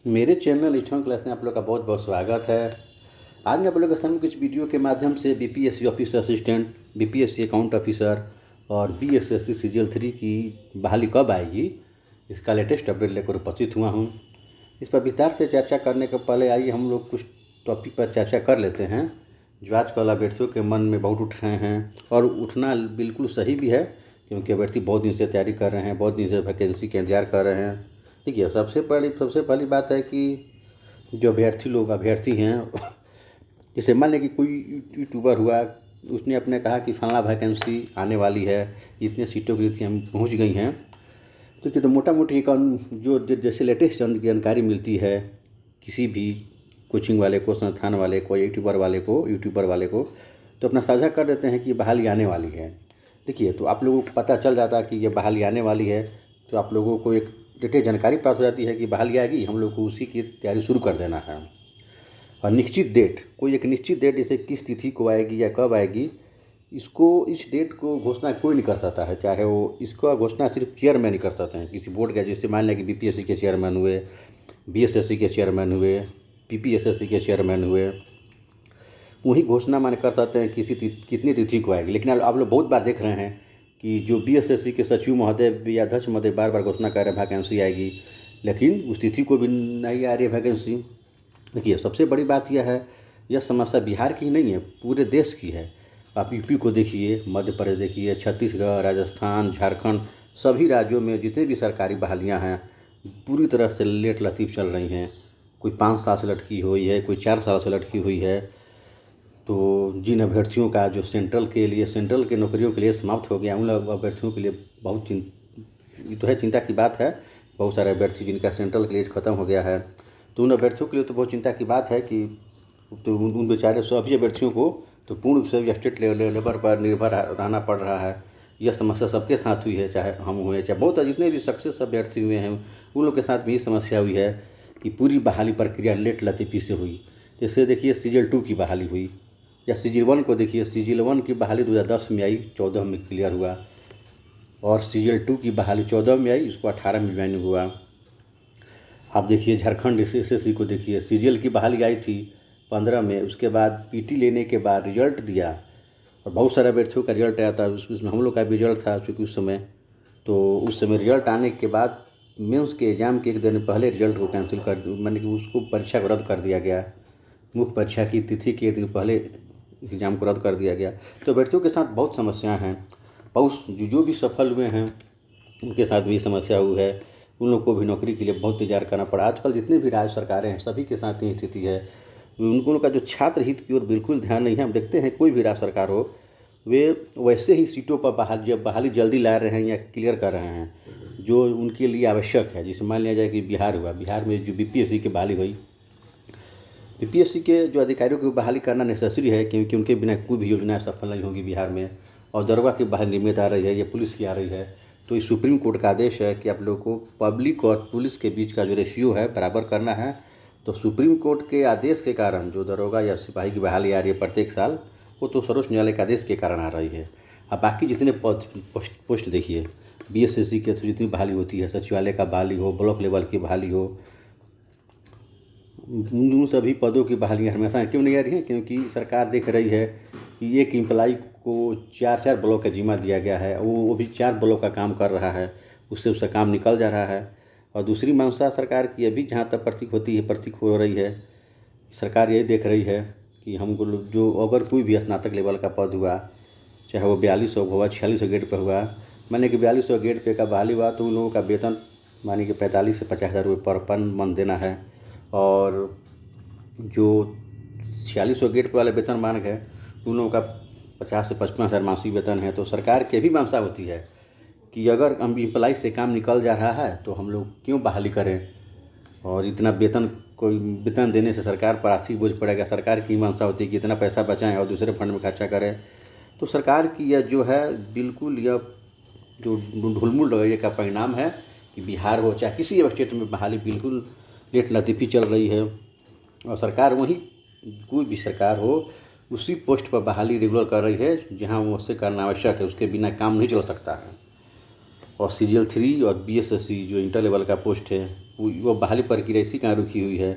मेरे channel stone class में आप लोग का बहुत बहुत स्वागत है। आज मैं आप लोग के सामने कुछ वीडियो के माध्यम से BPSC office assistant, BPSC account officer और बीएसएससी सीजीएल 3 की बहाली कब आएगी, इसका लेटेस्ट अपडेट लेकर उपस्थित हुआ हूँ। इस पर विस्तार से चर्चा करने के पहले आइए हम लोग कुछ टॉपिक पर चर्चा कर लेते हैं जो आजकल अभ्यर्थियों के मन में बहुत उठ रहे हैं, और उठना बिल्कुल सही भी है क्योंकि अभ्यर्थी बहुत दिन से तैयारी कर रहे हैं, बहुत दिन से वैकेंसी का इंतजार कर रहे हैं। देखिए, सबसे पहली बात है कि जो अभ्यर्थी हैं जैसे मान लें कि कोई यूट्यूबर हुआ, उसने अपने कहा कि फलाना वैकेंसी आने वाली है, इतने सीटों की हम पहुंच गई हैं। तो मोटा मोटी जो जैसे लेटेस्ट जानकारी मिलती है किसी भी कोचिंग वाले को, संस्थान वाले को, यूट्यूबर वाले को तो अपना साझा कर देते हैं कि बहाली आने वाली है। देखिए, तो आप लोगों को पता चल जाता है कि ये बहाली आने वाली है, तो आप लोगों को एक डिटेल जानकारी प्राप्त हो जाती है कि बहाली आएगी, हम लोग को उसी की तैयारी शुरू कर देना है। और एक निश्चित डेट जैसे किस तिथि को आएगी या कब आएगी, इस डेट को घोषणा कोई नहीं कर सकता है, चाहे वो इसका घोषणा सिर्फ चेयरमैन ही कर सकते हैं किसी बोर्ड का। जैसे मान लें कि बीपीएससी के चेयरमैन हुए, बीएसएससी के चेयरमैन हुए, पीपीएसएससी के चेयरमैन हुए, वही घोषणा मान कर सकते हैं कितनी तिथि को आएगी। लेकिन आप लोग बहुत बार देख रहे हैं कि जो बीएसएससी के सचिव महोदय या अध्यक्ष महोदय बार बार घोषणा कर रहे हैं वैकेंसी आएगी, लेकिन उस तिथि को भी नहीं आ रही है वैकेंसी। देखिए, सबसे बड़ी बात यह है, यह समस्या बिहार की ही नहीं है, पूरे देश की है। आप यूपी को देखिए, मध्य प्रदेश देखिए, छत्तीसगढ़, राजस्थान, झारखंड, सभी राज्यों में जितने भी सरकारी बहालियाँ हैं पूरी तरह से लेट लतीफ़ चल रही हैं। कोई 5 साल से लटकी हुई है, कोई 4 साल से लटकी हुई है। तो जिन अभ्यर्थियों का जो सेंट्रल के नौकरियों के लिए समाप्त हो गया, उन अभ्यर्थियों के लिए बहुत ये तो है चिंता की बात है। बहुत सारे अभ्यर्थी जिनका सेंट्रल के लिए ख़त्म हो गया है, तो उन अभ्यर्थियों के लिए तो बहुत चिंता की बात है कि तो उन बेचारे सभी अभ्यर्थियों को तो पूर्ण रूप से स्टेट लेवल पर निर्भर रहना पड़ रहा है। यह समस्या सबके साथ हुई है, चाहे हम हुए, चाहे बहुत जितने भी सक्सेस अभ्यर्थी हुए हैं उन लोग के साथ भी यही समस्या हुई है कि पूरी बहाली प्रक्रिया लेट लतीफ़ी से हुई। जैसे देखिए, सीजीएल 2 की बहाली हुई, या सीजीएल 1 को देखिए, सीजीएल 1 की बहाली 2010 में आई, 14 में क्लियर हुआ, और सीजीएल 2 की बहाली 14 में आई, इसको 18 में ज्वाइन हुआ। आप देखिए झारखंड एसएससी को देखिए, सीजीएल की बहाली आई थी 15 में, उसके बाद पीटी लेने के बाद रिजल्ट दिया और बहुत सारे अभ्यर्थियों का रिजल्ट आया था, उसमें हम लोग का भी रिजल्ट था चूँकि उस समय रिजल्ट आने के बाद मेंस के एग्ज़ाम के एक दिन पहले रिजल्ट को कैंसिल कर, माने कि उसको परीक्षा को रद्द कर दिया गया। मुख्य परीक्षा की तिथि के एक दिन पहले एग्ज़ाम को रद्द कर दिया गया। तो अभ्यर्थियों के साथ बहुत समस्याएँ हैं। बहुत जो भी सफल हुए हैं उनके साथ भी समस्या हुई है, उन लोग को भी नौकरी के लिए बहुत इंतजार करना पड़ा। आजकल जितने भी राज्य सरकारें हैं सभी के साथ ये स्थिति है। उनको का जो छात्र हित की ओर बिल्कुल ध्यान नहीं है। हम देखते हैं कोई भी राज्य सरकार हो, वे वैसे ही सीटों पर बहाली जल्दी ला रहे हैं या क्लियर कर रहे हैं जो उनके लिए आवश्यक है। जैसे मान लिया जाए कि बिहार हुआ, बिहार में जो बीपीएससी की बहाली हुई, बीपीएससी के जो अधिकारियों की बहाली करना नेसेसरी है क्योंकि उनके बिना कोई भी योजनाएं सफल नहीं होगी बिहार में। और दरोगा की बहाली नियमित आ रही है या पुलिस की आ रही है, तो इस सुप्रीम कोर्ट का आदेश है कि आप लोगों को पब्लिक और पुलिस के बीच का जो रेशियो है बराबर करना है। तो सुप्रीम कोर्ट के आदेश के कारण जो दरोगा या सिपाही की बहाली आ रही है प्रत्येक साल, वो तो सर्वोच्च न्यायालय के आदेश के कारण आ रही है। अब बाकी जितने पोस्ट देखिए, बीएसएससी के थ्रू जितनी बहाली होती है, सचिवालय का बहाली हो, ब्लॉक लेवल की बहाली हो, उन सभी पदों की बहालियाँ हमेशा क्यों नहीं आ रही हैं? क्योंकि सरकार देख रही है कि एक एम्प्लाई को 4 ब्लॉक का जिम्मा दिया गया है, वो भी 4 ब्लॉक का काम कर रहा है, उससे उसका काम निकल जा रहा है। और दूसरी मंशा सरकार की अभी जहाँ तक प्रतीक हो रही है, सरकार यही देख रही है कि हमको जो अगर कोई भी स्नातक लेवल का पद हुआ, चाहे वो 4200 हुआ, 4600 गेट पर हुआ, माने कि 4200 गेट पे का बहाली हुआ, तो उन लोगों का वेतन माने कि 45 से 50 हज़ार रुपये पर मंथ देना है। और जो 4600 गेट पे वाले वेतन मान गए, उन लोगों का 50 से 55 हज़ार मासिक वेतन है। तो सरकार की भी मंशा होती है कि अगर हम एम्प्लॉय से काम निकल जा रहा है तो हम लोग क्यों बहाली करें, और इतना वेतन देने से सरकार पर आर्थिक बोझ पड़ेगा। सरकार की मंशा होती है कि इतना पैसा बचाएं और दूसरे फंड में खर्चा करें। तो सरकार की यह जो है बिल्कुल यह जो ढुलमुल रवैये का परिणाम है कि बिहार हो चाहे किसी भी स्टेट में बहाली बिल्कुल लेट लतीफ़ी चल रही है। और सरकार वही कोई भी सरकार हो उसी पोस्ट पर बहाली रेगुलर कर रही है जहां वो उससे करना आवश्यक है, उसके बिना काम नहीं चल सकता है। और सीजीएल 3 और बीएसएससी जो इंटर लेवल का पोस्ट है वो बहाली प्रक्रिया इसी कारण रुकी हुई है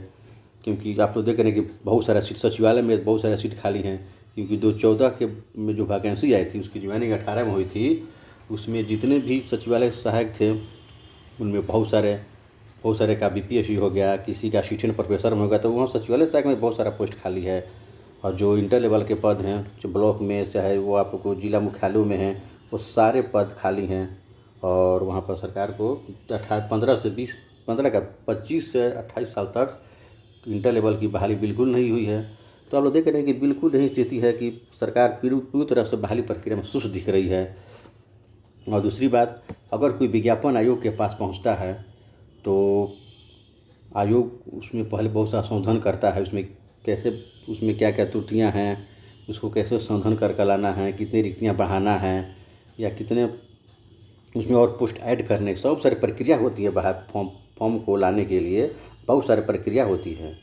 क्योंकि आप लोग देख रहे हैं कि बहुत सारा सीट सचिवालय में बहुत सारा सीट खाली हैं क्योंकि 2014 के में जो वैकेंसी आई थी उसकी ज्वाइनिंग 18 में हुई थी। उसमें जितने भी सचिवालय सहायक थे उनमें बहुत सारे का बीपीएससी हो गया, किसी का असिस्टेंट प्रोफेसर में हो गया, तो वहाँ सचिवालय सहायक में बहुत सारा पोस्ट खाली है। और जो इंटर लेवल के पद हैं जो ब्लॉक में चाहे वो आपको जिला मुख्यालयों में हैं वो सारे पद खाली हैं। और वहाँ पर सरकार को 25 से 28 साल तक इंटर लेवल की बहाली बिल्कुल नहीं हुई है। तो आप लोग देख रहे हैं कि बिल्कुल यही स्थिति है कि सरकार पूरी तरह से बहाली प्रक्रिया में सुस्त दिख रही है। और दूसरी बात, अगर कोई विज्ञापन आयोग के पास पहुंचता है तो आयोग उसमें पहले बहुत सा संशोधन करता है, उसमें क्या क्या त्रुटियां हैं, उसको कैसे संशोधन कर लाना है, कितनी रिक्तियां बढ़ाना है या कितने उसमें और पोस्ट ऐड करने, सब सारी प्रक्रिया होती है। बाहर फॉर्म को लाने के लिए बहुत सारी प्रक्रिया होती है।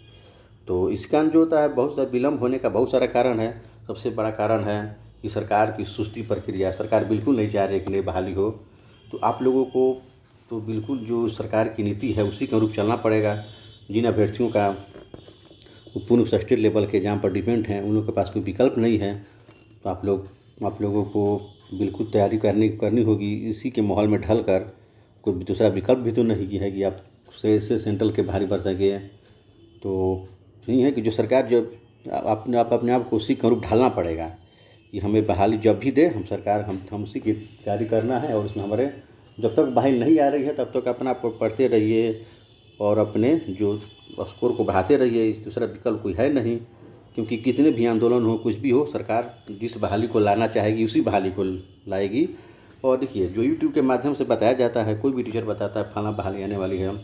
तो इस कारण जो होता है बहुत सा विलम्ब होने का बहुत सारा कारण है। सबसे बड़ा कारण है कि सरकार की सुस्ती प्रक्रिया, सरकार बिल्कुल नहीं चाह रही कि नई बहाली हो। तो आप लोगों को तो बिल्कुल जो सरकार की नीति है उसी के अनुरूप चलना पड़ेगा। जिन अभ्यर्थियों का पूर्ण स्टेट लेवल के एग्जाम पर डिपेंड हैं उन लोगों के पास कोई विकल्प नहीं है, तो आप लोगों को बिल्कुल तैयारी करनी होगी। इसी के माहौल में ढल कर कोई दूसरा विकल्प भी तो नहीं है कि आप से सेंट्रल के भारी भर सके। तो यही है कि जो सरकार जो अपने आप को उसी के अनुरूप ढालना पड़ेगा कि हमें बहाली जब भी दे हम उसी की तैयारी करना है। और उसमें हमारे जब तक बहाली नहीं आ रही है तब तक अपना पढ़ते रहिए और अपने जो स्कोर को बढ़ाते रहिए। इस दूसरा विकल्प कोई है नहीं क्योंकि कितने भी आंदोलन हो कुछ भी हो, सरकार जिस बहाली को लाना चाहेगी उसी बहाली को लाएगी। और देखिए जो यूट्यूब के माध्यम से बताया जाता है, कोई भी टीचर बताता है फलाना बहाली आने वाली है,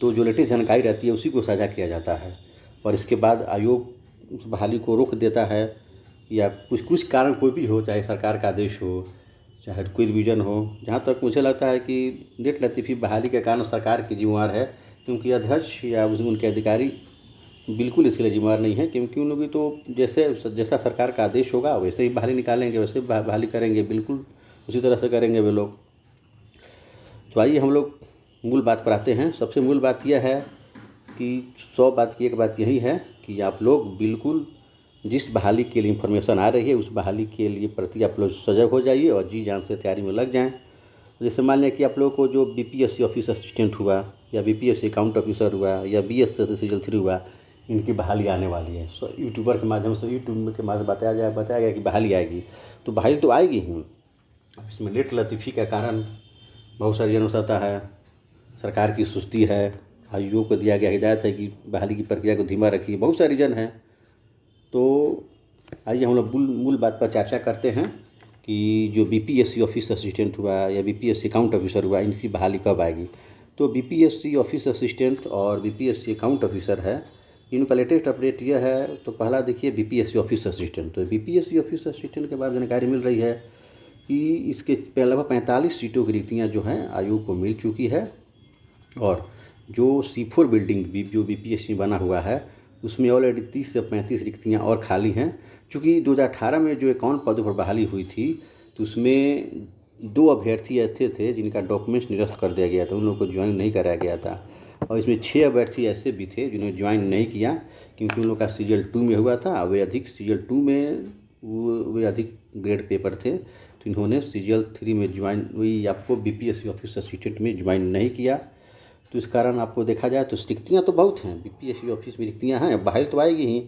तो जो लेटेस्ट जानकारी रहती है उसी को साझा किया जाता है। और इसके बाद आयोग उस बहाली को रोक देता है या कुछ कारण कोई भी हो, चाहे सरकार का आदेश हो, चाहे कोई रिवीजन हो। जहाँ तक मुझे लगता है कि नेट लतीफ़ी बहाली के कारण सरकार की जिम्मेवार है क्योंकि अध्यक्ष या उनके अधिकारी बिल्कुल इसके लिए जिम्मेवार नहीं है क्योंकि उन लोग तो जैसा सरकार का आदेश होगा वैसे ही बहाली निकालेंगे, वैसे बहाली करेंगे, बिल्कुल उसी तरह से करेंगे वे लोग। तो आइए हम लोग मूल बात पर आते हैं। सबसे मूल बात यह है कि 100 बात की एक बात यही है कि आप लोग बिल्कुल जिस बहाली के लिए इन्फॉर्मेशन आ रही है उस बहाली के लिए प्रति आप लोग सजग हो जाइए और जी जान से तैयारी में लग जाएं। जैसे मान लिया कि आप लोगों को जो बीपीएससी ऑफिस असिस्टेंट हुआ या बीपीएससी अकाउंट ऑफिसर हुआ या बीएसएससी सीजीएल 3 हुआ, इनकी बहाली आने वाली है। यूट्यूबर के माध्यम से बताया गया कि बहाली आएगी, तो बहाली तो आएगी ही। इसमें लेट लतीफ़ी का कारण बहुत सारी जन हो सकता है, सरकार की सुस्ती है, आयोग को दिया गया हिदायत है कि बहाली की प्रक्रिया को धीमा रखिए, बहुत सारी रीजन है। तो आइए हम लोग मूल बात पर चर्चा करते हैं कि जो बीपीएससी ऑफिस असिस्टेंट हुआ या बीपीएससी अकाउंट ऑफिसर हुआ, इनकी बहाली कब आएगी। तो बीपीएससी ऑफिस असिस्टेंट और बीपीएससी अकाउंट ऑफिसर है, इनका लेटेस्ट अपडेट यह है। तो पहला देखिए बीपीएससी ऑफिस असिस्टेंट। तो बीपीएससी ऑफिस असिस्टेंट के बारे में जानकारी मिल रही है कि इसके लगभग 45 सीटों की रिक्तियाँ जो हैं आयोग को मिल चुकी है। और जो C4 बिल्डिंग जो बीपीएससी बना हुआ है उसमें ऑलरेडी 30 से 35 रिक्तियाँ और खाली हैं। चूँकि 2018 में जो 51 पदों पर बहाली हुई थी तो उसमें 2 अभ्यर्थी ऐसे थे जिनका डॉक्यूमेंट्स निरस्त कर दिया गया था, उन लोगों को ज्वाइन नहीं कराया गया था। और इसमें 6 अभ्यर्थी ऐसे भी थे जिन्होंने ज्वाइन नहीं किया क्योंकि उन लोग का सीजीएल 2 में हुआ था। वे अधिक सीजीएल 2 में वे अधिक ग्रेड पेपर थे, तो इन्होंने सीजीएल 3 में ज्वाइन वही आपको बीपीएससी ऑफिस असिस्टेंट में ज्वाइन नहीं किया। तो इस कारण आपको देखा जाए तो रिक्तियाँ तो बहुत हैं, बीपीएससी ऑफिस में रिक्तियाँ हैं, बहाली तो आएगी ही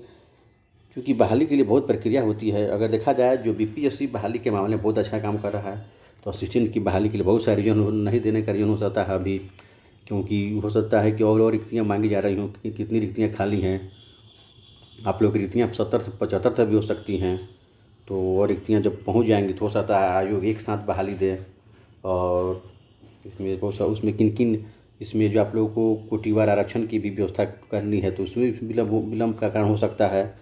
क्योंकि बहाली के लिए बहुत प्रक्रिया होती है। अगर देखा जाए जो बीपीएससी बहाली के मामले में बहुत अच्छा काम कर रहा है, तो असिस्टेंट की बहाली के लिए बहुत सारे रीजन नहीं देने का रीजन हो सकता है अभी, क्योंकि हो सकता है कि और रिक्तियाँ मांगी जा रही हों कि कितनी रिक्तियाँ खाली हैं। आप लोग की रिक्तियाँ 70 से 75 तक भी हो सकती हैं। तो और रिक्तियाँ जब पहुँच जाएंगी तो हो सकता है आयोग एक साथ बहाली दे। और इसमें बहुत सा उसमें किन इसमें जो आप लोगों को कोटिवार आरक्षण की भी व्यवस्था करनी है तो उसमें विलम्ब का कारण हो सकता है।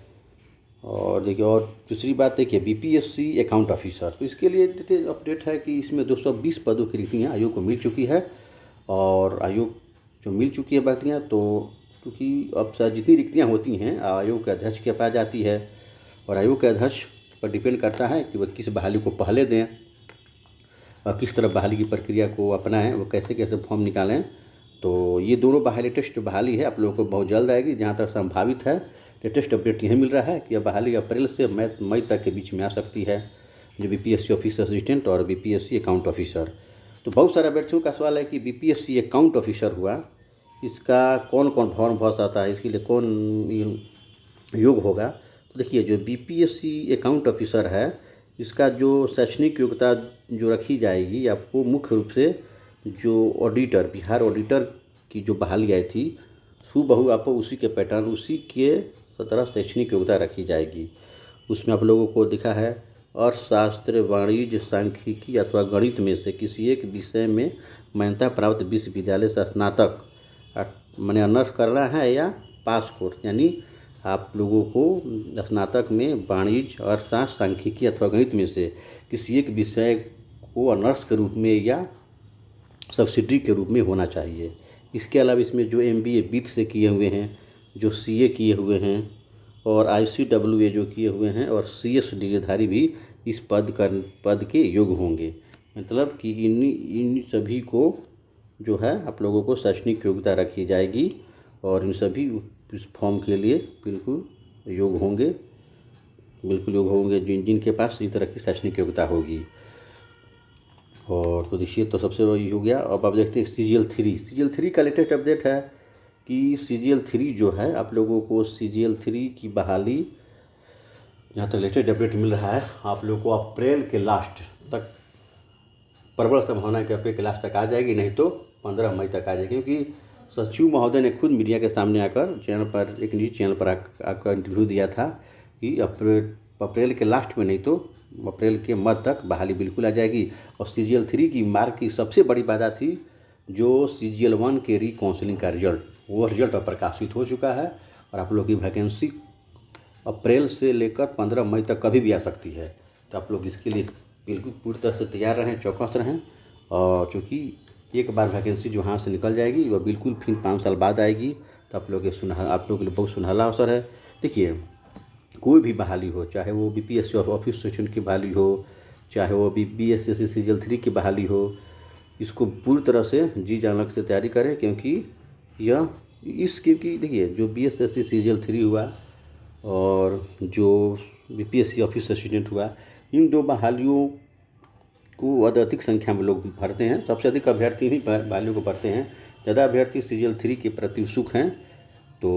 और देखिए, और दूसरी बात देखिए बीपीएससी अकाउंट ऑफिसर, तो इसके लिए अपडेट है कि इसमें 220 पदों की रिक्तियाँ आयोग को मिल चुकी है। और आयोग जो मिल चुकी है भर्तियाँ, तो क्योंकि अब जितनी रिक्तियाँ होती हैं आयोग के अध्यक्ष के पास जाती है और आयोग के अध्यक्ष पर डिपेंड करता है कि वह किस बहाली को पहले दें और किस तरह बहाली की प्रक्रिया को अपनाएं, वो कैसे फॉर्म निकालें। तो ये दोनों लेटेस्ट बहाली है आप लोगों को बहुत जल्द आएगी। जहाँ तक संभावित है लेटेस्ट अपडेट यह मिल रहा है कि यह बहाली अप्रैल से मई तक के बीच में आ सकती है, जो बीपीएससी ऑफिस असिस्टेंट और बीपीएससी अकाउंट ऑफिसर। तो बहुत सारे अभ्यर्थियों का सवाल है कि बीपीएससी अकाउंट ऑफिसर हुआ, इसका कौन कौन फॉर्म भर सकता है, इसके लिए कौन योग होगा। तो देखिए, जो बीपीएससी अकाउंट ऑफिसर है इसका जो शैक्षणिक योग्यता जो रखी जाएगी, आपको मुख्य रूप से जो ऑडिटर, बिहार ऑडिटर की जो बहाली आई थी हूबहू आपको उसी के पैटर्न, उसी के 17 शैक्षणिक योग्यता रखी जाएगी। उसमें आप लोगों को दिखा है अर्थशास्त्र, वाणिज्य, सांख्यिकी अथवा गणित में से किसी एक विषय में मान्यता प्राप्त विश्वविद्यालय से स्नातक मैंने ऑनर्स करना है या पास कोर्स, यानी आप लोगों को स्नातक में वाणिज्य, अर्थशास्त्र, सांख्यिकी अथवा गणित में से किसी एक विषय को ऑनर्स के रूप में या सब्सिडी के रूप में होना चाहिए। इसके अलावा इसमें जो MBA वित्त से किए हुए हैं, जो CA किए हुए हैं और ICWA जो किए हुए हैं और CS डिग्रीधारी भी इस पद के योग्य होंगे। मतलब कि इन सभी को जो है आप लोगों को शैक्षणिक योग्यता रखी जाएगी और इन सभी इस फॉर्म के लिए बिल्कुल योग्य होंगे जिनके पास इस तरह की शैक्षणिक योग्यता होगी। और तो देखिए, तो सबसे बड़ी हो गया। अब आप देखते हैं CGL 3 का लेटेस्ट अपडेट है कि CGL 3 जो है आप लोगों को CGL 3 की बहाली, जहाँ तक लेटेस्ट अपडेट मिल रहा है, आप लोगों को अप्रैल के लास्ट तक, प्रबल संभावना है कि अप्रैल के लास्ट तक आ जाएगी, नहीं तो 15 मई तक आ जाएगी। क्योंकि सचिव महोदय ने खुद मीडिया के सामने आकर चैनल पर, एक निजी चैनल पर आकर इंटरव्यू दिया था कि अप्रैल के लास्ट में नहीं तो अप्रैल के मध्य तक बहाली बिल्कुल आ जाएगी। और CGL 3 की मार्क की सबसे बड़ी बाधा थी जो CGL 1 के काउंसलिंग का रिजल्ट, वो रिजल्ट अब प्रकाशित हो चुका है और आप लोग की वैकेंसी अप्रैल से लेकर 15 मई तक कभी भी आ सकती है। तो आप लोग इसके लिए बिल्कुल पूरी तरह से तैयार रहें, चौकस रहें। और चूँकि एक बार वैकेंसी जो हाथ से निकल जाएगी वह बिल्कुल फिर 5 साल बाद आएगी। तो आप लोगों के लिए बहुत सुनहला अवसर है। देखिए, कोई भी बहाली हो, चाहे वो बीपीएससी ऑफिस असिस्टेंट की बहाली हो, चाहे वो बीएसएससी CGL 3 की बहाली हो, इसको पूरी तरह से जी जान से तैयारी करें। क्योंकि देखिए, जो बीएसएससी CGL 3 हुआ और जो बीपीएससी ऑफिस असिस्टेंट हुआ, इन दो बहालियों को अधिक संख्या में लोग भरते हैं। सबसे अधिक अभ्यर्थी ही बहालियों को भरते हैं। ज़्यादा अभ्यर्थी CGL 3 के प्रति उत्सुक हैं। तो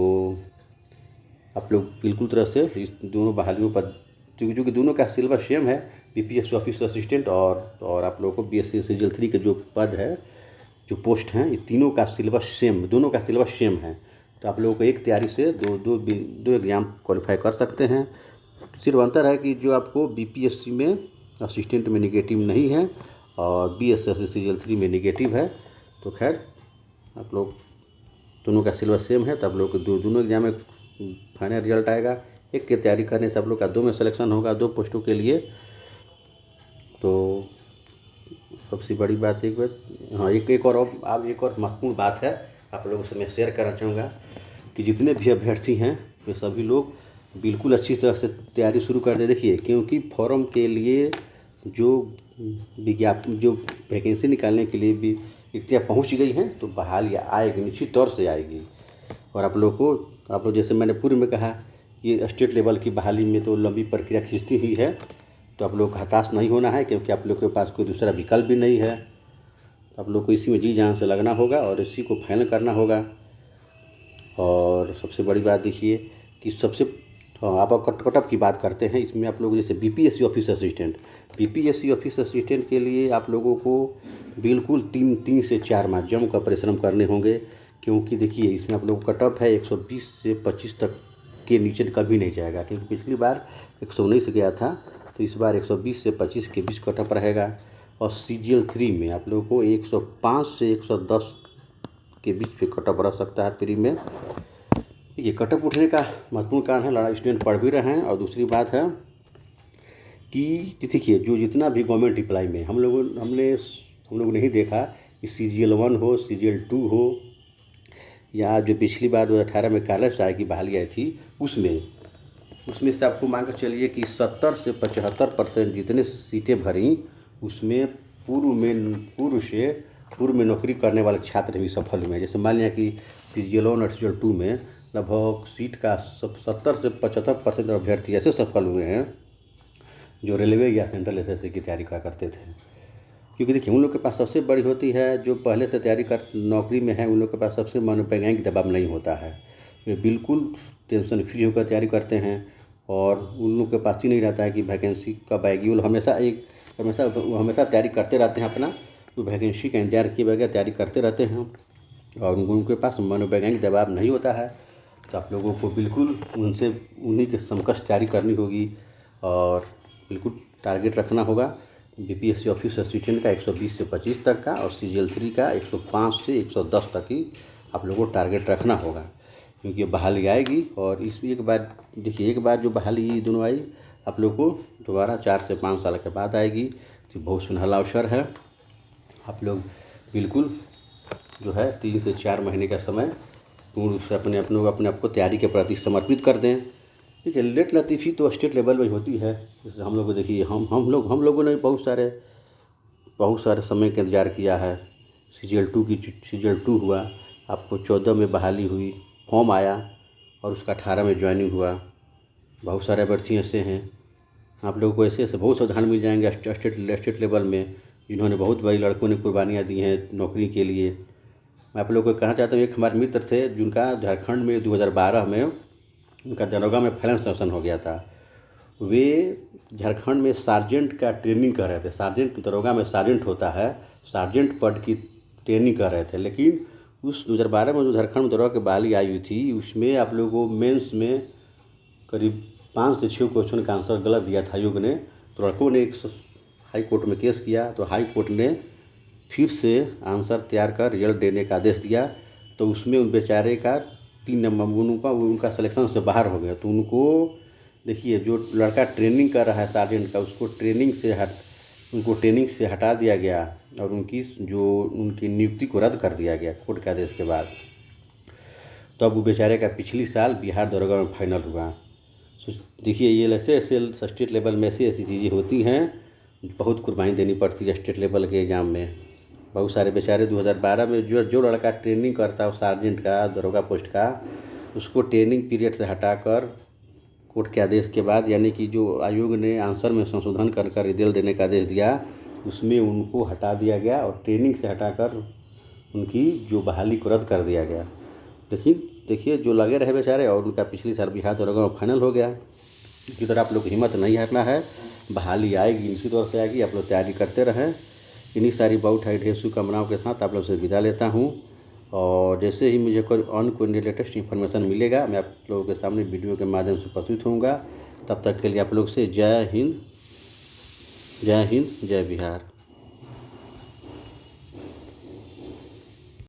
आप लोग बिल्कुल तरह से इस दोनों बहालियों पर, क्योंकि दोनों का सिलेबस सेम है, बीपीएससी ऑफिस असिस्टेंट और आप लोगों को बीएससी CGL 3 के जो पद है, जो पोस्ट हैं, ये तीनों का सिलेबस सेम, दोनों का सिलेबस सेम है। तो आप लोगों को एक तैयारी से दो एग्ज़ाम क्वालिफाई कर सकते हैं। सिर्फ अंतर है कि जो आपको बीपीएससी में असिस्टेंट में निगेटिव नहीं है और बीएसएससी CGL 3 में निगेटिव है। तो खैर, आप लोग दोनों का सिलेबस सेम है, तो आप लोग को दोनों एग्जाम में फाइनल रिजल्ट आएगा। एक की तैयारी करने से आप लोग का 2 में सिलेक्शन होगा, 2 पोस्टों के लिए। तो सबसे बड़ी बात एक और महत्वपूर्ण बात है आप लोगों से मैं शेयर करना चाहूँगा कि जितने भी अभ्यर्थी हैं वे सभी लोग बिल्कुल अच्छी तरह से तैयारी शुरू कर दे। देखिए, क्योंकि फॉर्म के लिए जो वैकेंसी निकालने के लिए भी रिक्तियाँ पहुंच गई हैं, तो बहाली आएगी, निश्चित तौर से आएगी। और आप लोग जैसे मैंने पूर्व में कहा कि स्टेट लेवल की बहाली में तो लंबी प्रक्रिया खींचती ही है। तो आप लोग को हताश नहीं होना है, क्योंकि आप लोग के पास कोई दूसरा विकल्प भी नहीं है। तो आप लोग को इसी में जी जान से लगना होगा और इसी को फाइनल करना होगा। और सबसे बड़ी बात देखिए कि आप कट ऑफ की बात करते हैं, इसमें आप लोग जैसे बीपीएससी ऑफिस असिस्टेंट के लिए आप लोगों को बिल्कुल 3 से 4 माह जम का परिश्रम करने होंगे। क्योंकि देखिए, इसमें आप लोग कट ऑफ है 120 से 25 तक के नीचे कभी नहीं जाएगा। क्योंकि पिछली बार 119 गया था, तो इस बार 120 से 25 के बीच कट ऑफ रहेगा। और CGL 3 में आप लोगों को 105 से 110 के बीच पे कट ऑफ रह सकता है प्री में। ये कट ऑफ उठने का महत्वपूर्ण कारण है, लड़ाई स्टूडेंट पढ़ भी रहे हैं। और दूसरी बात है कि देखिए, जो जितना भी गवर्नमेंट अप्लाई में हम लोग नहीं देखा कि CGL 1 हो, CGL 2 हो, या जो पिछली बार 2018 में कार्यालय सहायक की बहाली आई थी, उसमें से आपको मान कर चलिए कि 70 से 75% जितने सीटें भरी, उसमें पूर्व से पूर्व में नौकरी करने वाले छात्र भी सफल हुए हैं। जैसे मान लिया कि CGL 1 और CGL 2 में लगभग सीट का 70 से 75% अभ्यर्थी ऐसे सफल हुए हैं जो रेलवे या सेंट्रल SSC की तैयारी करते थे। क्योंकि देखिए, उन लोग के पास सबसे बड़ी होती है जो पहले से तैयारी कर नौकरी में है, उन लोग के पास सबसे मनोवैज्ञानिक दबाव नहीं होता है। वे बिल्कुल टेंशन फ्री होकर तैयारी करते हैं और उन लोग के पास ही नहीं रहता है कि वैकेंसी कब आएगी। वो हमेशा तैयारी करते रहते हैं अपना, तो वैकेंसी का इंतजार किए बगैर तैयारी करते रहते हैं और उनके पास मनोवैज्ञानिक दबाव नहीं होता है। तो आप लोगों को बिल्कुल उन्हीं के समकक्ष तैयारी करनी होगी और बिल्कुल टारगेट रखना होगा। BPSC ऑफिसर असिस्टेंट का 120 से 25 तक का और CGL 3 का 105 से 110 तक ही आप लोगों को टारगेट रखना होगा, क्योंकि बहाली आएगी। और इसमें एक बार जो बहाली दोनों आई, आप लोग को दोबारा 4 से 5 साल के बाद आएगी। तो बहुत सुनहला अवसर है। आप लोग बिल्कुल जो है 3 से 4 महीने का समय पूर्ण रूप से अपने आप को तैयारी के प्रति समर्पित कर दें। देखिए, लेट लतीफ़ी तो स्टेट लेवल में होती है। जैसे हम लोग को देखिए, हम लोगों ने बहुत सारे समय का इंतज़ार किया है। CGL 2 हुआ, आपको 14 में बहाली हुई, फॉर्म आया और उसका 18 में ज्वाइनिंग हुआ। बहुत सारे अभ्यर्थी ऐसे हैं, आप लोगों को ऐसे बहुत से उदाहरण मिल जाएंगे स्टेट लेवल में, जिन्होंने बहुत बड़ी लड़कों ने कुर्बानियाँ दी हैं नौकरी के लिए। मैं आप लोगों को कहना चाहता हूँ, एक हमारे मित्र थे जिनका झारखंड में 2012 में उनका दरोगा में फाइनल सिलेक्शन हो गया था। वे झारखंड में सार्जेंट का ट्रेनिंग कर रहे थे। दरोगा में सार्जेंट होता है, सार्जेंट पद की ट्रेनिंग कर रहे थे। लेकिन उस 2012 में जो झारखंड में दरोगा की बहाली आई हुई थी, उसमें आप लोगों को मेंस में करीब 5 से 6 क्वेश्चन का आंसर गलत दिया था आयोग ने। तो लड़कों ने हाई कोर्ट में केस किया, तो हाई कोर्ट ने फिर से आंसर तैयार कर रिजल्ट देने का आदेश दिया। तो उसमें उन बेचारे का 3 नंबर उनका सिलेक्शन से बाहर हो गया। तो उनको देखिए, जो लड़का ट्रेनिंग कर रहा है सार्जेंट का, उनको ट्रेनिंग से हटा दिया गया और उनकी नियुक्ति को रद्द कर दिया गया कोर्ट के आदेश के बाद। तो अब वो बेचारे का पिछली साल बिहार दरोगा में फाइनल हुआ। देखिए, ये ऐसे स्टेट लेवल में ऐसी चीज़ें होती हैं, बहुत कुर्बानी देनी पड़ती है स्टेट लेवल के एग्ज़ाम में। बहुत सारे बेचारे 2012 में जो लड़का ट्रेनिंग करता है सार्जेंट का, दरोगा पोस्ट का, उसको ट्रेनिंग पीरियड से हटाकर कोर्ट के आदेश के बाद, यानी कि जो आयोग ने आंसर में संशोधन कर रिजल्ट देने का आदेश दिया, उसमें उनको हटा दिया गया और ट्रेनिंग से हटाकर उनकी जो बहाली को रद्द कर दिया गया। लेकिन देखिए, जो लगे रहे बेचारे और उनका पिछली साल बिहार दरोगा में फाइनल हो गया। इसी तरह आप लोग को हिम्मत नहीं हारना है, बहाली आएगी, निश्चित तौर से आएगी। आप लोग तैयारी करते रहें। इन्हीं सारी बहुत ढेर शुभकामनाओं के साथ आप लोग से विदा लेता हूँ। और जैसे ही मुझे कोई लेटेस्ट इन्फॉर्मेशन मिलेगा, मैं आप लोगों के सामने वीडियो के माध्यम से उपस्थित होऊंगा। तब तक के लिए आप लोग से जय हिंद, जय बिहार।